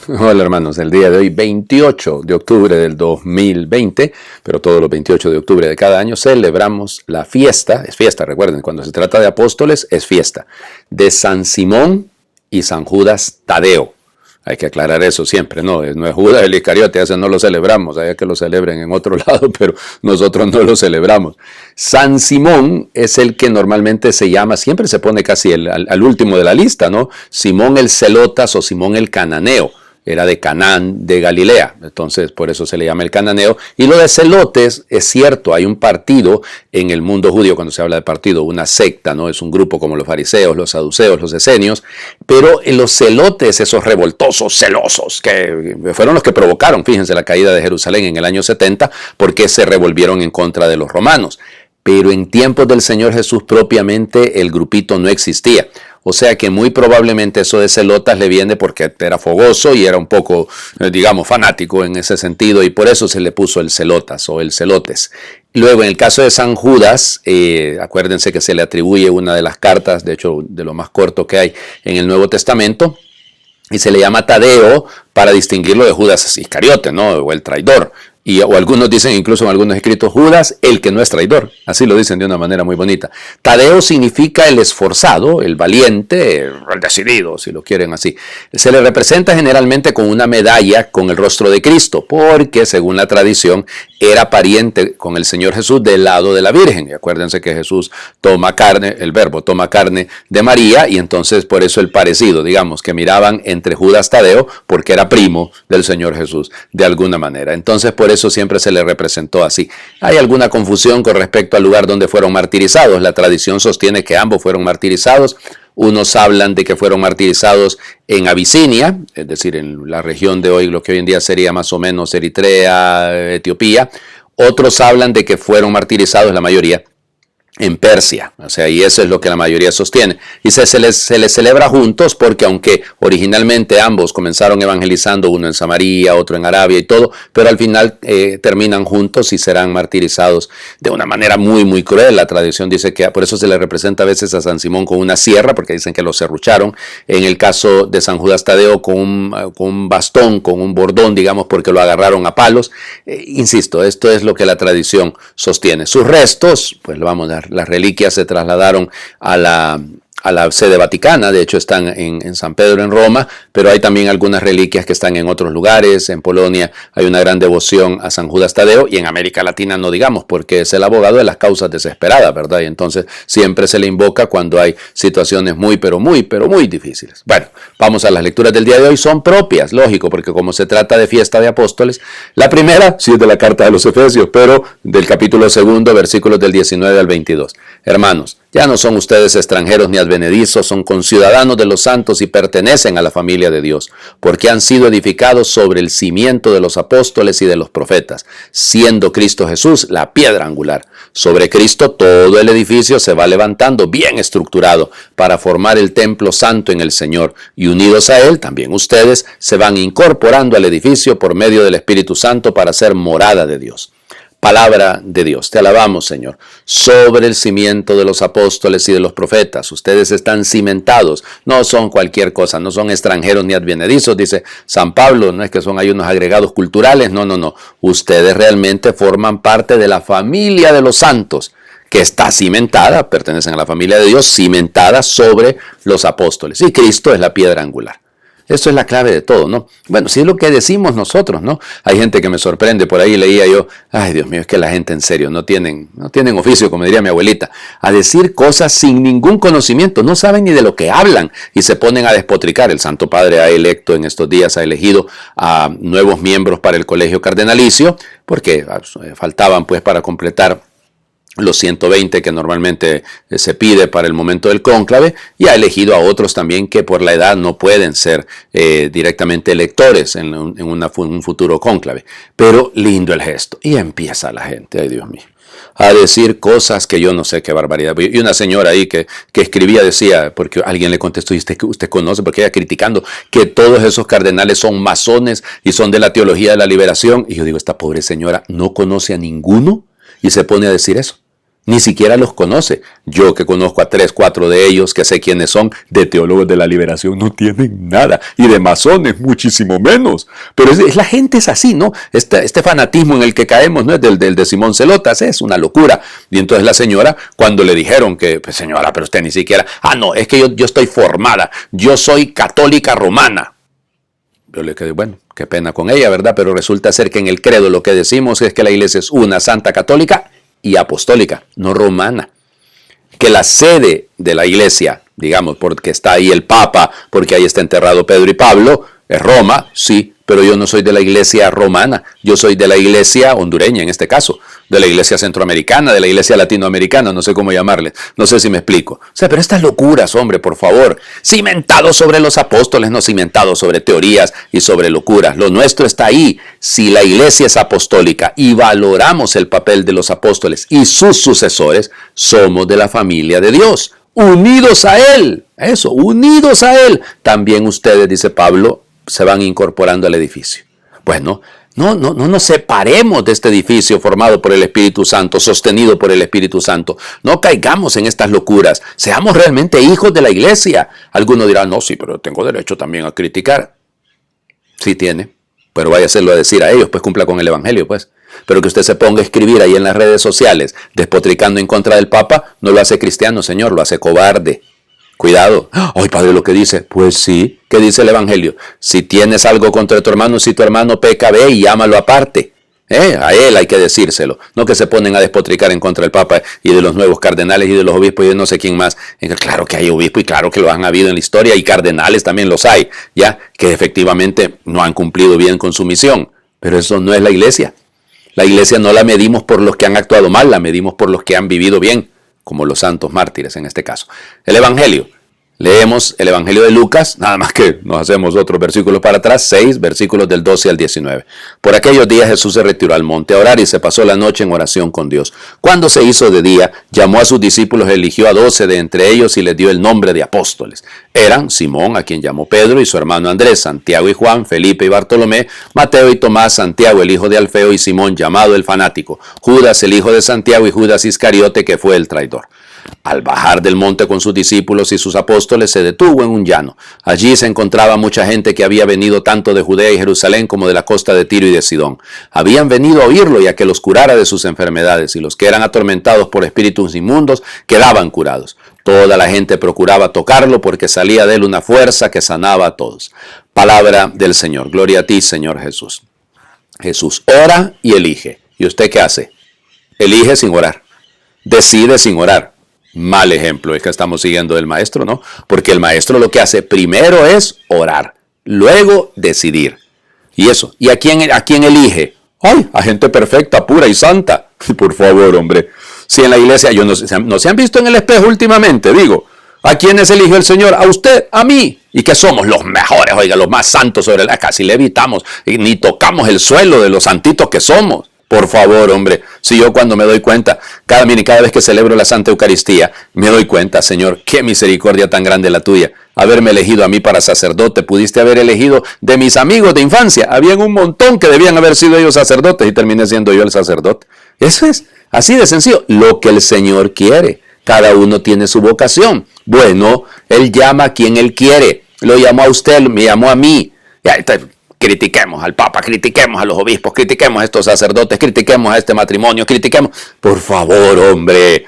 Hola hermanos, el día de hoy 28 de octubre del 2020, pero todos los 28 de octubre de cada año celebramos la fiesta, es fiesta, recuerden, cuando se trata de apóstoles es fiesta, de San Simón y San Judas Tadeo. Hay que aclarar eso siempre, no es Judas el Iscariote, ese no lo celebramos, hay que lo celebren en otro lado, pero nosotros no lo celebramos. San Simón es el que normalmente se llama, siempre se pone casi al último de la lista, ¿no? Simón el Celotas o Simón el Cananeo. Era de Canaán, de Galilea, entonces por eso se le llama el cananeo. Y lo de celotes, es cierto, hay un partido en el mundo judío, cuando se habla de partido, una secta, ¿no? Es un grupo como los fariseos, los saduceos, los esenios, pero los celotes, esos revoltosos, celosos, que fueron los que provocaron, fíjense, la caída de Jerusalén en el año 70, porque se revolvieron en contra de los romanos. Pero en tiempos del Señor Jesús propiamente el grupito no existía. O sea que muy probablemente eso de celotas le viene porque era fogoso y era un poco, digamos, fanático en ese sentido, y por eso se le puso el celotas o el celotes. Luego, en el caso de San Judas, acuérdense que se le atribuye una de las cartas, de hecho, de lo más corto que hay en el Nuevo Testamento, y se le llama Tadeo para distinguirlo de Judas Iscariote, ¿no? O el traidor. O algunos dicen, incluso en algunos escritos, Judas, el que no es traidor. Así lo dicen de una manera muy bonita. Tadeo significa el esforzado, el valiente, el decidido, si lo quieren así. Se le representa generalmente con una medalla con el rostro de Cristo, porque según la tradición era pariente con el Señor Jesús del lado de la Virgen. Y acuérdense que Jesús toma carne, el verbo toma carne de María, y entonces por eso el parecido, digamos, que miraban entre Judas Tadeo, porque era primo del Señor Jesús, de alguna manera. Entonces por eso siempre se le representó así. Hay alguna confusión con respecto al lugar donde fueron martirizados. La tradición sostiene que ambos fueron martirizados. Unos hablan de que fueron martirizados en Abisinia, es decir, en la región de hoy, lo que hoy en día sería más o menos Eritrea, Etiopía. Otros hablan de que fueron martirizados, la mayoría, en Persia, o sea, y eso es lo que la mayoría sostiene. Y se les celebra juntos porque aunque originalmente ambos comenzaron evangelizando, uno en Samaria, otro en Arabia y todo, pero al final terminan juntos y serán martirizados de una manera muy, muy cruel. La tradición dice que por eso se le representa a veces a San Simón con una sierra, porque dicen que lo serrucharon. En el caso de San Judas Tadeo con un bastón, con un bordón, digamos, porque lo agarraron a palos. Insisto, esto es lo que la tradición sostiene. Sus restos, pues lo vamos a dar. Las reliquias se trasladaron a la sede vaticana, de hecho están en San Pedro en Roma, pero hay también algunas reliquias que están en otros lugares. En Polonia hay una gran devoción a San Judas Tadeo, y en América Latina no digamos, porque es el abogado de las causas desesperadas, ¿verdad? Y entonces siempre se le invoca cuando hay situaciones muy, pero muy difíciles. Bueno, vamos a las lecturas del día de hoy. Son propias, lógico, porque como se trata de fiesta de apóstoles, la primera sí es de la carta de los Efesios, pero del capítulo 2, versículos del 19 al 22. Hermanos, ya no son ustedes extranjeros ni advenedizos, son conciudadanos de los santos y pertenecen a la familia de Dios, porque han sido edificados sobre el cimiento de los apóstoles y de los profetas, siendo Cristo Jesús la piedra angular. Sobre Cristo todo el edificio se va levantando bien estructurado para formar el templo santo en el Señor, y unidos a Él, también ustedes se van incorporando al edificio por medio del Espíritu Santo para ser morada de Dios. Palabra de Dios. Te alabamos, Señor. Sobre el cimiento de los apóstoles y de los profetas, ustedes están cimentados, no son cualquier cosa, no son extranjeros ni advenedizos, dice San Pablo, no es que son ahí unos agregados culturales, no. Ustedes realmente forman parte de la familia de los santos, que está cimentada, pertenecen a la familia de Dios, cimentada sobre los apóstoles. Y Cristo es la piedra angular. Esto es la clave de todo, ¿no? Bueno, sí es lo que decimos nosotros, ¿no? Hay gente que me sorprende, por ahí leía yo, ay Dios mío, es que la gente en serio no tienen oficio, como diría mi abuelita, a decir cosas sin ningún conocimiento, no saben ni de lo que hablan y se ponen a despotricar. El Santo Padre ha electo en estos días, ha elegido a nuevos miembros para el colegio cardenalicio, porque faltaban pues para completar los 120 que normalmente se pide para el momento del cónclave, y ha elegido a otros también que por la edad no pueden ser directamente electores en un futuro cónclave. Pero lindo el gesto. Y empieza la gente, ay Dios mío, a decir cosas que yo no sé qué barbaridad. Y una señora ahí que escribía decía, porque alguien le contestó, ¿y usted conoce? Porque ella criticando que todos esos cardenales son masones y son de la teología de la liberación. Y yo digo, esta pobre señora no conoce a ninguno y se pone a decir eso. Ni siquiera los conoce. Yo que conozco a 3, 4 de ellos, que sé quiénes son, de teólogos de la liberación no tienen nada. Y de masones muchísimo menos. Pero la gente es así, ¿no? Este fanatismo en el que caemos, ¿no? Es del de Simón Celotas, es una locura. Y entonces la señora, cuando le dijeron que, pues señora, pero usted ni siquiera, no, es que yo estoy formada, yo soy católica romana. Yo le quedé, bueno, qué pena con ella, ¿verdad? Pero resulta ser que en el credo lo que decimos es que la iglesia es una santa católica y apostólica, no romana. Que la sede de la iglesia, digamos, porque está ahí el Papa, porque ahí está enterrado Pedro y Pablo, es Roma, sí, pero yo no soy de la iglesia romana, yo soy de la iglesia hondureña en este caso, de la iglesia centroamericana, de la iglesia latinoamericana, no sé cómo llamarle, no sé si me explico. O sea, pero estas locuras, hombre, por favor, cimentados sobre los apóstoles, no cimentados sobre teorías y sobre locuras. Lo nuestro está ahí. Si la iglesia es apostólica y valoramos el papel de los apóstoles y sus sucesores, somos de la familia de Dios, unidos a Él. Eso, unidos a Él. También ustedes, dice Pablo, se van incorporando al edificio. Bueno, no nos separemos de este edificio formado por el Espíritu Santo, sostenido por el Espíritu Santo. No caigamos en estas locuras. Seamos realmente hijos de la iglesia. Algunos dirán, no, sí, pero tengo derecho también a criticar. Sí tiene, pero váyaselo a decir a ellos, pues cumpla con el Evangelio, pues. Pero que usted se ponga a escribir ahí en las redes sociales, despotricando en contra del Papa, no lo hace cristiano, señor, lo hace cobarde. Cuidado. Ay, padre, lo que dice. Pues sí, ¿qué dice el Evangelio? Si tienes algo contra tu hermano, si tu hermano peca, ve y ámalo aparte. A él hay que decírselo. No que se ponen a despotricar en contra del Papa y de los nuevos cardenales y de los obispos y de no sé quién más. Claro que hay obispos y claro que lo han habido en la historia y cardenales también los hay, ya que efectivamente no han cumplido bien con su misión. Pero eso no es la iglesia. La iglesia no la medimos por los que han actuado mal, la medimos por los que han vivido bien, como los santos mártires en este caso. El Evangelio. Leemos el Evangelio de Lucas, nada más que nos hacemos otros versículos para atrás, 6 versículos del 12 al 19. Por aquellos días Jesús se retiró al monte a orar y se pasó la noche en oración con Dios. Cuando se hizo de día, llamó a sus discípulos, eligió a 12 de entre ellos y les dio el nombre de apóstoles. Eran Simón, a quien llamó Pedro, y su hermano Andrés, Santiago y Juan, Felipe y Bartolomé, Mateo y Tomás, Santiago el hijo de Alfeo y Simón llamado el fanático, Judas el hijo de Santiago y Judas Iscariote que fue el traidor. Al bajar del monte con sus discípulos y sus apóstoles, se detuvo en un llano. Allí se encontraba mucha gente que había venido tanto de Judea y Jerusalén como de la costa de Tiro y de Sidón. Habían venido a oírlo y a que los curara de sus enfermedades, y los que eran atormentados por espíritus inmundos quedaban curados. Toda la gente procuraba tocarlo porque salía de él una fuerza que sanaba a todos. Palabra del Señor. Gloria a ti, Señor Jesús. Jesús ora y elige. ¿Y usted qué hace? Elige sin orar. Decide sin orar. Mal ejemplo es que estamos siguiendo del maestro, ¿no? Porque el maestro lo que hace primero es orar, luego decidir. Y eso. ¿Y a quién elige? ¡Ay! A gente perfecta, pura y santa. Por favor, hombre. Si en la iglesia no se han visto en el espejo últimamente, digo. ¿A quiénes eligió el Señor? A usted, a mí. Y que somos los mejores, oiga, los más santos sobre la... Casi levitamos y ni tocamos el suelo de los santitos que somos. Por favor, hombre, si yo cuando me doy cuenta, cada vez que celebro la Santa Eucaristía, me doy cuenta, Señor, qué misericordia tan grande la tuya, haberme elegido a mí para sacerdote. Pudiste haber elegido de mis amigos de infancia, habían un montón que debían haber sido ellos sacerdotes y terminé siendo yo el sacerdote. Eso es, así de sencillo, lo que el Señor quiere. Cada uno tiene su vocación. Bueno, Él llama a quien Él quiere. Lo llamó a usted, me llamó a mí. Critiquemos al Papa, critiquemos a los obispos, critiquemos a estos sacerdotes, critiquemos a este matrimonio, critiquemos. Por favor, hombre,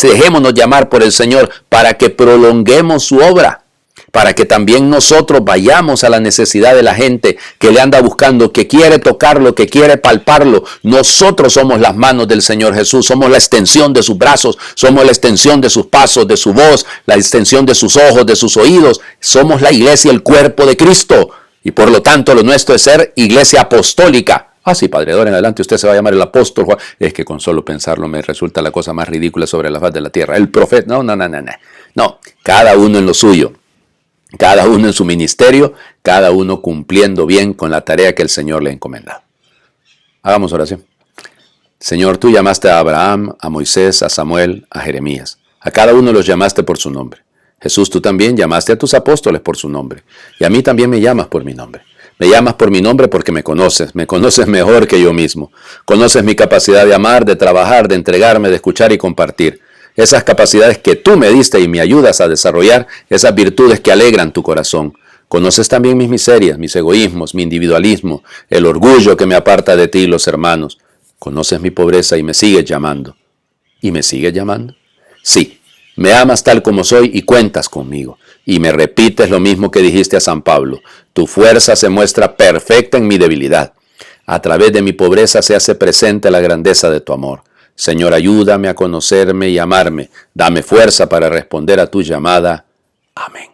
dejémonos llamar por el Señor para que prolonguemos su obra, para que también nosotros vayamos a la necesidad de la gente que le anda buscando, que quiere tocarlo, que quiere palparlo. Nosotros somos las manos del Señor Jesús, somos la extensión de sus brazos, somos la extensión de sus pasos, de su voz, la extensión de sus ojos, de sus oídos. Somos la iglesia, el cuerpo de Cristo. Y por lo tanto lo nuestro es ser iglesia apostólica. Sí, padre, de ahora en adelante usted se va a llamar el apóstol Juan. Es que con solo pensarlo me resulta la cosa más ridícula sobre la faz de la tierra. El profeta, no. No, cada uno en lo suyo, cada uno en su ministerio, cada uno cumpliendo bien con la tarea que el Señor le ha encomendado. Hagamos oración. Señor, tú llamaste a Abraham, a Moisés, a Samuel, a Jeremías. A cada uno los llamaste por su nombre. Jesús, tú también llamaste a tus apóstoles por su nombre, y a mí también me llamas por mi nombre. Me llamas por mi nombre porque me conoces mejor que yo mismo. Conoces mi capacidad de amar, de trabajar, de entregarme, de escuchar y compartir. Esas capacidades que tú me diste y me ayudas a desarrollar, esas virtudes que alegran tu corazón. Conoces también mis miserias, mis egoísmos, mi individualismo, el orgullo que me aparta de ti y los hermanos. Conoces mi pobreza y me sigues llamando. ¿Y me sigues llamando? Sí, me amas tal como soy y cuentas conmigo. Y me repites lo mismo que dijiste a San Pablo. Tu fuerza se muestra perfecta en mi debilidad. A través de mi pobreza se hace presente la grandeza de tu amor. Señor, ayúdame a conocerme y amarme. Dame fuerza para responder a tu llamada. Amén.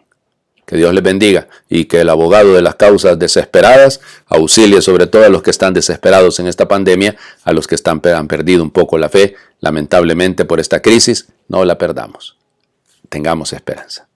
Que Dios les bendiga y que el abogado de las causas desesperadas auxilie sobre todo a los que están desesperados en esta pandemia, a los que han perdido un poco la fe, lamentablemente por esta crisis. No la perdamos. Tengamos esperanza.